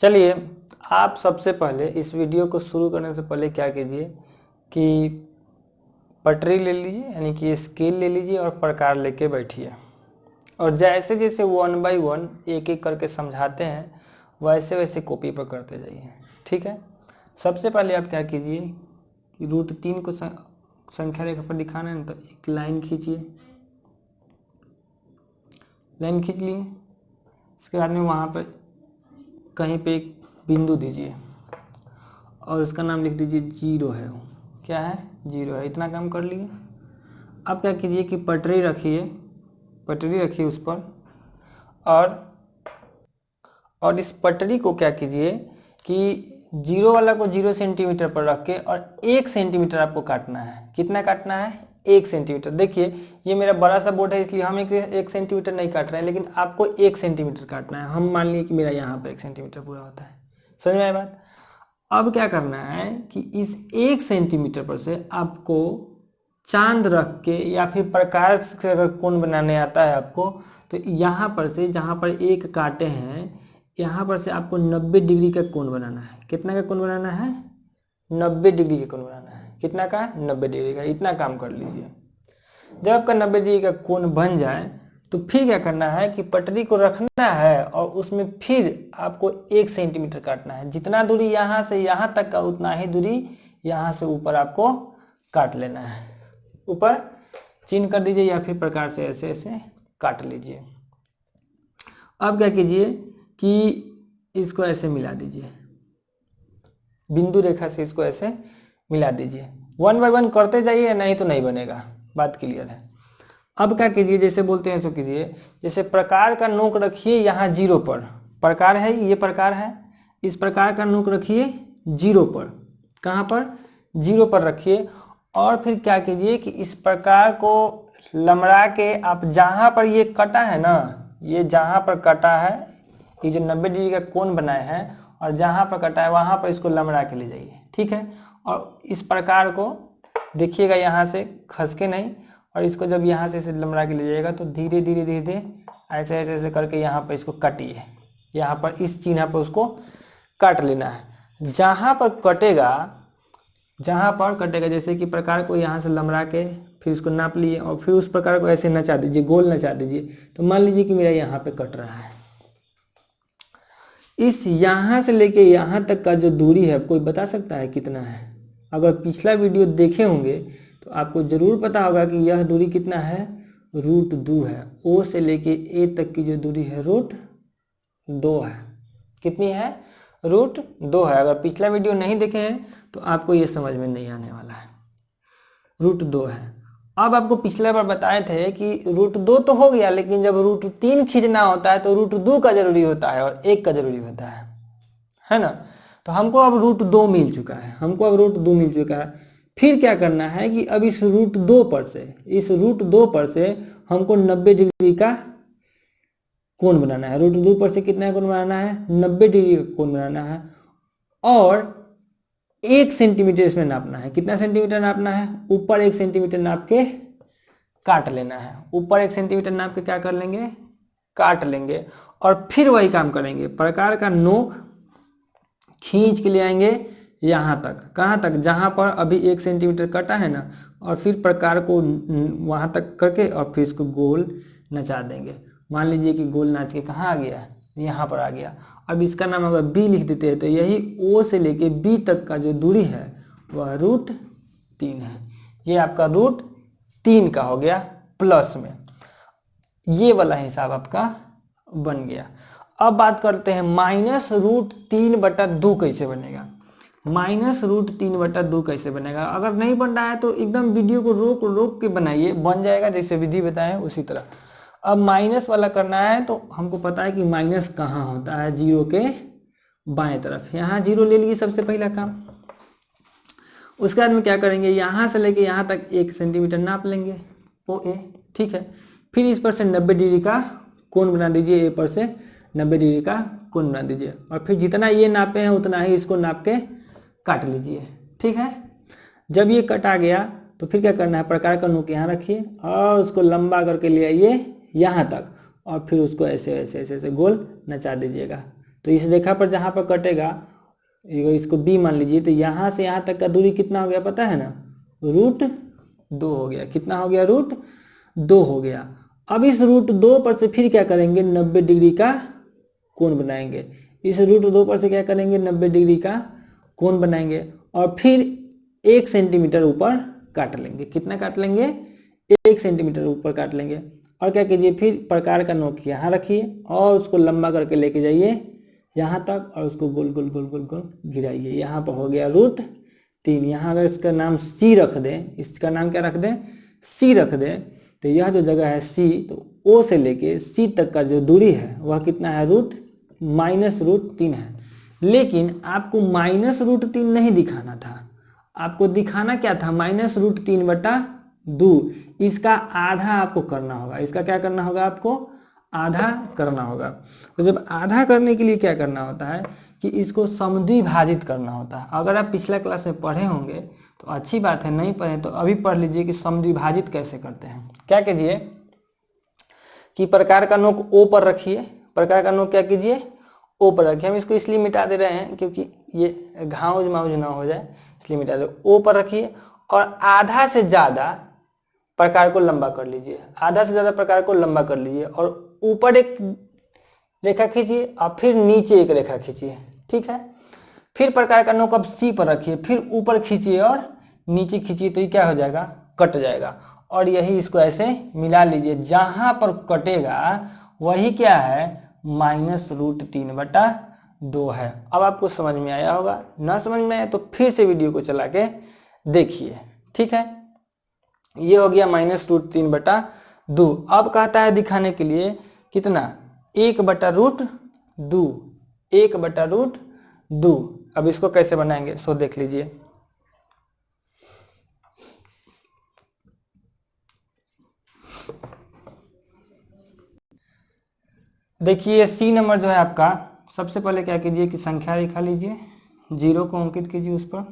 चलिए, आप सबसे पहले इस वीडियो को शुरू करने से पहले क्या कीजिए कि पटरी ले लीजिए, यानी कि स्केल ले लीजिए और प्रकार लेके बैठिए और जैसे जैसे 1 बाई 1 एक एक करके समझाते हैं वैसे वैसे कॉपी पर करते जाइए। ठीक है। सबसे पहले आप क्या कीजिए कि √3 को संख्या रेखा पर दिखाना है तो एक लाइन खींचिए। लाइन खींच लिए, इसके बाद में वहाँ पर कहीं पे एक बिंदु दीजिए और उसका नाम लिख दीजिए 0 है। वो क्या है? 0 है। इतना काम कर लिए। अब क्या कीजिए कि पटरी रखिए उस पर और इस पटरी को क्या कीजिए कि 0 वाला को 0 सेंटीमीटर पर रख के और 1 सेंटीमीटर आपको काटना है। कितना काटना है? 1 सेंटीमीटर। देखिए ये मेरा बड़ा सा बोर्ड है इसलिए हम 1 सेंटीमीटर नहीं काट रहे हैं, लेकिन आपको 1 सेंटीमीटर काटना है। हम मान लिए कि मेरा यहाँ पर 1 सेंटीमीटर पूरा होता है। समझ में आई बात? अब क्या करना है कि इस 1 सेंटीमीटर पर से आपको चांद रख के या फिर प्रकाश से अगर कोण बनाने आता है आपको, तो यहाँ पर से जहाँ पर एक काटे हैं यहाँ पर से आपको 90 डिग्री का कोण बनाना है। कितना का कोण बनाना है? 90 डिग्री का कोण बनाना है। कितना का? 90 डिग्री का। इतना काम कर लीजिए। जब आपका 90 डिग्री का कोण बन जाए तो फिर क्या करना है कि पटरी को रखना है और उसमें फिर आपको 1 सेंटीमीटर काटना है। जितना दूरी यहाँ से यहाँ तक का उतना ही दूरी यहाँ से ऊपर आपको काट लेना है। ऊपर चिन्ह कर दीजिए या फिर प्रकार से ऐसे ऐसे काट लीजिए। अब क्या कीजिए कि इसको ऐसे मिला दीजिए, बिंदु रेखा से इसको ऐसे मिला दीजिए। 1 बाई 1 करते जाइए, नहीं तो नहीं बनेगा। बात क्लियर है? अब क्या कीजिए, जैसे बोलते हैं सो कीजिए। जैसे प्रकार का नोक रखिए यहाँ 0 पर। प्रकार है, ये प्रकार है। इस प्रकार का नोक रखिए 0 पर। कहाँ पर? 0 पर रखिए। और फिर क्या कीजिए कि इस प्रकार को लमड़ा के आप जहाँ पर ये कटा है ना, ये जहाँ पर कटा है, ये जो 90 डिग्री का कोण बनाए हैं और जहाँ पर कटा है वहाँ पर इसको लमड़ा के ले जाइए। ठीक है। और इस प्रकार को देखिएगा यहाँ से खस के नहीं, और इसको जब यहाँ से लमड़ा के ले जाइएगा तो धीरे धीरे धीरे धीरे ऐसे ऐसे ऐसे करके यहाँ पर इसको काटिए। यहाँ पर इस चिन्ह पर उसको काट लेना है। जहाँ पर कटेगा जैसे कि प्रकार को यहाँ से लमड़ा के फिर इसको नाप लिए और फिर उस प्रकार को ऐसे नचा दीजिए, गोल नचा दीजिए। तो मान लीजिए कि मेरा यहाँ पे कट रहा है। इस यहाँ से लेके यहाँ तक का जो दूरी है कोई बता सकता है कितना है? अगर पिछला वीडियो देखे होंगे तो आपको जरूर पता होगा कि यह दूरी कितना है? √2 है। O से लेके A तक की जो दूरी है √2 है। कितनी है? √2 है। अगर पिछला वीडियो नहीं देखे हैं तो आपको ये समझ में नहीं आने वाला है। √2 है। अब आपको पिछले बार बताए थे कि √2 तो हो गया, लेकिन जब √3 खींचना होता है तो √2 का जरूरी होता है और 1 का जरूरी होता है ना? तो हमको अब √2 मिल चुका है। फिर क्या करना है कि अब इस √2 पर से हमको 90 डिग्री का कोण बनाना है। √2 पर से कितना कोण बनाना है? 90 डिग्री का कोण बनाना है और 1 सेंटीमीटर इसमें नापना है। कितना सेंटीमीटर नापना है? ऊपर 1 सेंटीमीटर नाप के काट लेना है। ऊपर 1 सेंटीमीटर नाप के क्या कर लेंगे? काट लेंगे। और फिर वही काम करेंगे। प्रकार का नोक खींच के ले आएंगे यहाँ तक। कहाँ तक? जहाँ पर अभी 1 सेंटीमीटर कटा है ना, और फिर प्रकार को वहाँ तक करके और फिर इसको गोल नचा देंगे। मान लीजिए कि गोल नाच के कहाँ आ गया? यहाँ पर आ गया। अब इसका नाम अगर B लिख देते हैं तो यही O से लेके B तक का जो दूरी है वह √3 है। ये आपका √3 का हो गया प्लस में। ये वाला हिसाब आपका बन गया। अब बात करते हैं -√3/2 कैसे बनेगा। -√3/2 कैसे बनेगा? अगर नहीं बन रहा है तो एकदम वीडियो को रोक के बनाइए, बन जाएगा जैसे विधि बताएं उसी तरह। अब माइनस वाला करना है तो हमको पता है कि माइनस कहाँ होता है? 0 के बाएं तरफ। यहाँ 0 ले लिए सबसे पहला काम। उसके बाद में क्या करेंगे? यहाँ से लेके यहाँ तक 1 सेंटीमीटर नाप लेंगे OA। ठीक है। फिर इस पर से 90 डिग्री का कोण बना दीजिए। A पर से 90 डिग्री का कोण बना दीजिए और फिर जितना ये नापे हैं उतना ही इसको नाप के काट लीजिए। ठीक है। जब ये कट आ गया तो फिर क्या करना है? प्रकार का नोक यहाँ रखिए और उसको लंबा करके ले आइए यहाँ तक और फिर उसको ऐसे ऐसे ऐसे ऐसे गोल नचा दीजिएगा। तो इस रेखा पर जहाँ पर कटेगा, इसको बी मान लीजिए, तो यहाँ से यहाँ तक का दूरी कितना हो गया पता है ना, √2 हो गया। कितना हो गया, √2 हो गया। अब इस √2 पर से फिर क्या करेंगे, 90 डिग्री का कोण बनाएंगे। इस √2 पर से क्या करेंगे, 90 डिग्री का कोण बनाएंगे और फिर 1 सेंटीमीटर ऊपर काट लेंगे। कितना काट लेंगे, 1 सेंटीमीटर ऊपर काट लेंगे। और क्या कीजिए, फिर प्रकार का नोक यहाँ रखिए और उसको लंबा करके लेके जाइए यहाँ तक और उसको गोल गोल गोल गोल गोल गिराइए। यहाँ पर हो गया √3। यहाँ अगर इसका नाम C रख दें, इसका नाम क्या रख दें, C रख दें, तो यह जो जगह है C, तो O से लेके C तक का जो दूरी है वह कितना है, -√3 है। लेकिन आपको -√3 नहीं दिखाना था, आपको दिखाना क्या था, -√3/2। इसका आधा आपको करना होगा। इसका क्या करना होगा, आपको आधा करना होगा। तो जब आधा करने के लिए क्या करना होता है कि इसको समद्विभाजित करना होता है। अगर आप पिछला क्लास में पढ़े होंगे तो अच्छी बात है, नहीं पढ़े तो अभी पढ़ लीजिए कि समद्विभाजित कैसे करते हैं। क्या कीजिए कि प्रकार का नोक O पर रखिए। प्रकार का नोक क्या कीजिए, O पर रखिए। हम इसको इसलिए मिटा दे रहे हैं क्योंकि ये घाउज माउज ना हो जाए, इसलिए मिटा दे। O पर रखिए और आधा से ज्यादा प्रकार को लंबा कर लीजिए। आधा से ज्यादा प्रकार को लंबा कर लीजिए और ऊपर एक रेखा खींचिए और फिर नीचे एक रेखा खींचिए। ठीक है, फिर प्रकार का नोक अब C पर रखिए, फिर ऊपर खींचिए और नीचे खींचिए, तो ये क्या हो जाएगा, कट जाएगा। और यही इसको ऐसे मिला लीजिए। जहां पर कटेगा वही क्या है, -√3/2 है। अब आपको समझ में आया होगा, ना समझ में आया तो फिर से वीडियो को चला के देखिए। ठीक है, ये हो गया -√3/2। अब कहता है दिखाने के लिए कितना, 1/√2। 1/√2। अब इसको कैसे बनाएंगे सो देख लीजिए। देखिए C नंबर जो है आपका, सबसे पहले क्या कीजिए कि संख्या रेखा लीजिए, 0 को अंकित कीजिए उस पर।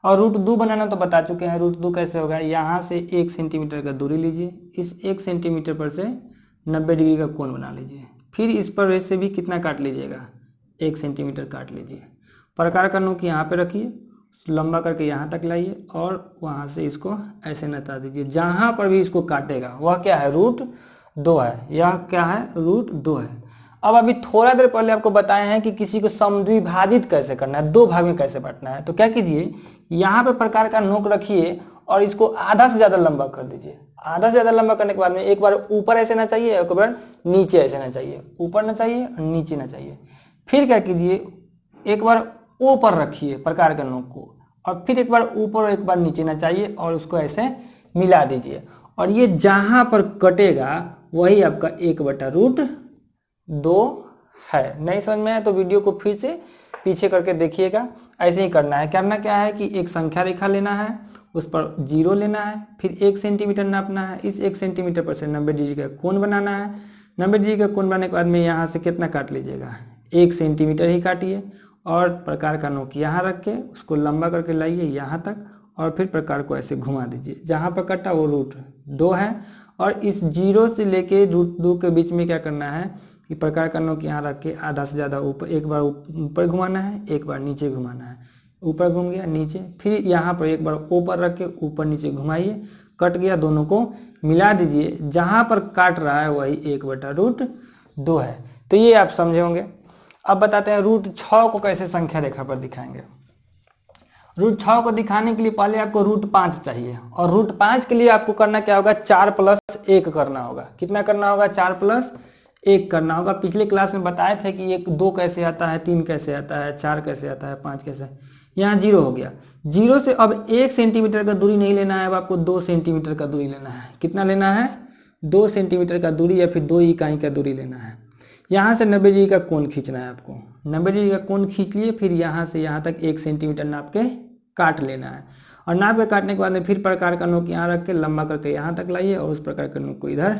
और √2 बनाना तो बता चुके हैं। √2 कैसे होगा, यहाँ से 1 सेंटीमीटर का दूरी लीजिए, इस 1 सेंटीमीटर पर से 90 डिग्री का कोण बना लीजिए। फिर इस पर वैसे भी कितना काट लीजिएगा, 1 सेंटीमीटर काट लीजिए। प्रकार का नोक यहाँ पे रखिए, लंबा करके यहाँ तक लाइए और वहाँ से इसको ऐसे नता दीजिए। जहाँ पर भी इसको काटेगा वह क्या है, √2 है। यह क्या है, √2 है। अब अभी थोड़ा देर पहले आपको बताए हैं कि किसी को समद्विभाजित कैसे करना है, 2 भाग में कैसे बांटना है। तो क्या कीजिए, यहाँ पे प्रकार का नोक रखिए और इसको आधा से ज्यादा लंबा कर दीजिए। आधा से ज्यादा लंबा करने के बाद में एक बार ऊपर ऐसे ना चाहिए, एक बार नीचे ऐसे ना चाहिए, ऊपर ना चाहिए और नीचे ना चाहिए। फिर क्या कीजिए, एक बार O पर रखिए प्रकार के नोक को और फिर एक बार ऊपर और एक बार नीचे ना चाहिए और उसको ऐसे मिला दीजिए। और ये जहां पर कटेगा वही आपका 1/√2 है। नहीं समझ में आया तो वीडियो को फिर से पीछे करके देखिएगा। ऐसे ही करना है। करना क्या है कि एक संख्या रेखा लेना है, उस पर 0 लेना है, फिर 1 सेंटीमीटर नापना है। इस 1 सेंटीमीटर पर से 90 डिग्री का कोण बनाना है। 90 डिग्री का कोण बनाने के बाद में यहाँ से कितना काट लीजिएगा, 1 सेंटीमीटर ही काटिए और प्रकार का नोक यहाँ रख के उसको लंबा करके लाइए यहाँ तक और फिर प्रकार को ऐसे घुमा दीजिए। जहाँ पर कटा वो √2 है और इस 0 से लेके √2 के बीच में क्या करना है कि प्रकार का नोक यहाँ रख के आधा से ज़्यादा ऊपर, एक बार ऊपर घुमाना है, एक बार नीचे घुमाना है। ऊपर घूम गया, नीचे, फिर यहाँ पर एक बार ऊपर रख के ऊपर नीचे घुमाइए, कट गया, दोनों को मिला दीजिए। जहाँ पर काट रहा है वही 1/√2 है। तो ये आप समझे होंगे। अब बताते हैं √6 को कैसे संख्या रेखा पर दिखाएंगे। √6 को दिखाने के लिए पहले आपको √5 चाहिए और √5 के लिए आपको करना क्या होगा, 4+1 करना होगा। कितना करना होगा, 4+1 करना होगा। पिछले क्लास में बताए थे कि 1 2 कैसे आता है, 3 कैसे आता है, 4 कैसे आता है, 5 कैसे। यहाँ 0 हो गया। 0 से अब 1 सेंटीमीटर का दूरी नहीं लेना है, अब आपको 2 सेंटीमीटर का दूरी लेना है। कितना लेना है, 2 सेंटीमीटर का दूरी या फिर 2 इकाई का दूरी लेना है। यहाँ से 90 डिग्री का कोण खींचना है आपको। 90 डिग्री का कोण खींच लिए, फिर यहाँ से यहाँ तक 1 सेंटीमीटर नाप के काट लेना है। और नाप के काटने के बाद में फिर प्रकार का नोक यहाँ रख के लंबा करके यहाँ तक लाइए और उस प्रकार का नोक को इधर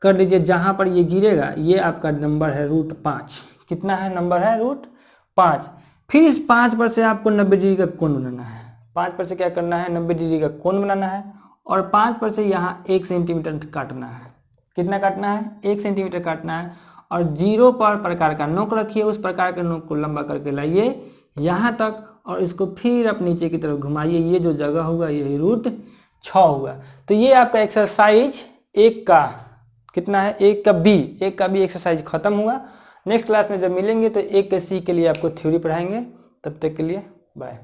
कर दीजिए। जहाँ पर ये गिरेगा ये आपका नंबर है √5। कितना है, नंबर है √5। फिर इस 5 पर से आपको 90 डिग्री का कोण बनाना है। 5 पर से क्या करना है, 90 डिग्री का कोण बनाना है और 5 पर से यहाँ 1 सेंटीमीटर काटना है। कितना काटना है, 1 सेंटीमीटर काटना है। और 0 पर प्रकार का नोक रखिए, उस प्रकार के नोक को लंबा करके लाइए यहाँ तक और इसको फिर आप नीचे की तरफ घुमाइए। ये जो जगह होगा यही रूट 6 हुआ। तो ये आपका एक्सरसाइज 1 का कितना है, 1 का बी एक्सरसाइज खत्म हुआ। नेक्स्ट क्लास में जब मिलेंगे तो 1 के सी के लिए आपको थ्योरी पढ़ाएंगे। तब तक के लिए बाय।